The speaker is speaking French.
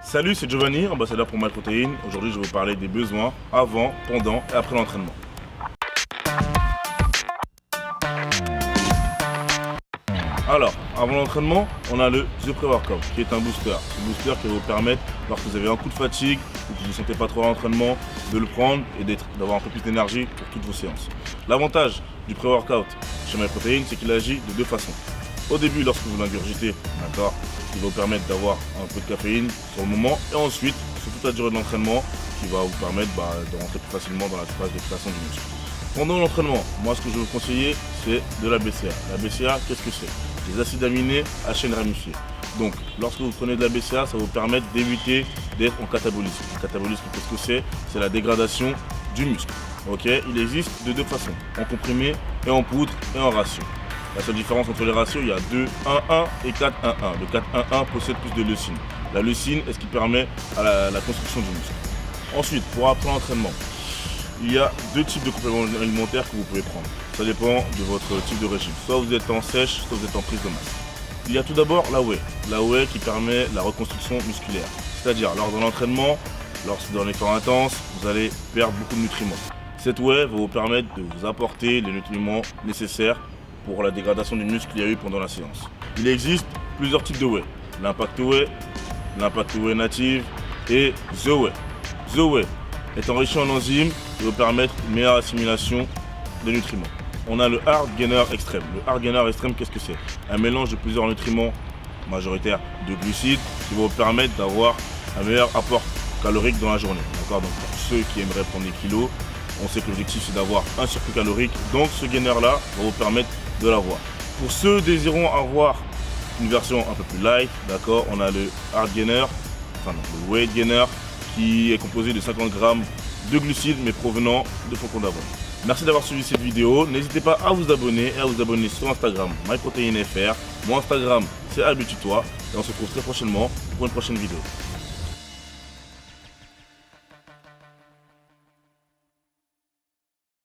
Salut, c'est Giovanni, ambassadeur pour MyProtein. Aujourd'hui, je vais vous parler des besoins avant, pendant et après l'entraînement. Alors, avant l'entraînement, on a le The Pre-Workout qui est un booster. C'est un booster qui va vous permettre, lorsque vous avez un coup de fatigue ou que vous ne sentez pas trop à l'entraînement, de le prendre et d'avoir un peu plus d'énergie pour toutes vos séances. L'avantage du Pre-Workout chez MyProtein, c'est qu'il agit de deux façons. Au début, lorsque vous l'ingurgitez, d'accord, il va vous permettre d'avoir un peu de caféine sur le moment, et ensuite, sur toute la durée de l'entraînement, qui va vous permettre de rentrer plus facilement dans la phase de création du muscle. Pendant l'entraînement, moi ce que je vais vous conseiller, c'est de la BCA. La BCA, qu'est-ce que c'est? Des acides aminés à chaîne ramifiée. Donc, lorsque vous prenez de la BCA, ça va vous permettre d'éviter d'être en catabolisme. Le catabolisme, qu'est-ce que c'est? C'est la dégradation du muscle. Ok, il existe de deux façons, en comprimé et en poudre et en ration. La seule différence entre les ratios, il y a 2-1-1 et 4-1-1. Le 4-1-1 possède plus de leucine. La leucine est ce qui permet à la construction du muscle. Ensuite, pour après l'entraînement, il y a deux types de compléments alimentaires que vous pouvez prendre. Ça dépend de votre type de régime. Soit vous êtes en sèche, soit vous êtes en prise de masse. Il y a tout d'abord la whey. La whey qui permet la reconstruction musculaire. C'est-à-dire, lors de l'entraînement, lorsque dans l'effort intense, vous allez perdre beaucoup de nutriments. Cette whey va vous permettre de vous apporter les nutriments nécessaires pour la dégradation du muscle qu'il y a eu pendant la séance. Il existe plusieurs types de whey. L'impact whey native et The Whey. The Whey est enrichi en enzymes et va permettre une meilleure assimilation des nutriments. On a le Hard Gainer Extreme. Le Hard Gainer Extreme, qu'est-ce que c'est? Un mélange de plusieurs nutriments majoritaires de glucides qui va vous permettre d'avoir un meilleur apport calorique dans la journée. D'accord? Donc pour ceux qui aimeraient prendre des kilos, on sait que l'objectif c'est d'avoir un surplus calorique. Donc ce gainer là va vous permettre de l'avoir. Pour ceux désirant avoir une version un peu plus light, d'accord, on a le Hard Gainer, le Weight Gainer, qui est composé de 50 grammes de glucides mais provenant de flocons d'avoine. Merci d'avoir suivi cette vidéo. N'hésitez pas à vous abonner et à vous abonner sur Instagram MyProteinFR. Mon Instagram c'est Albitutois et on se retrouve très prochainement pour une prochaine vidéo.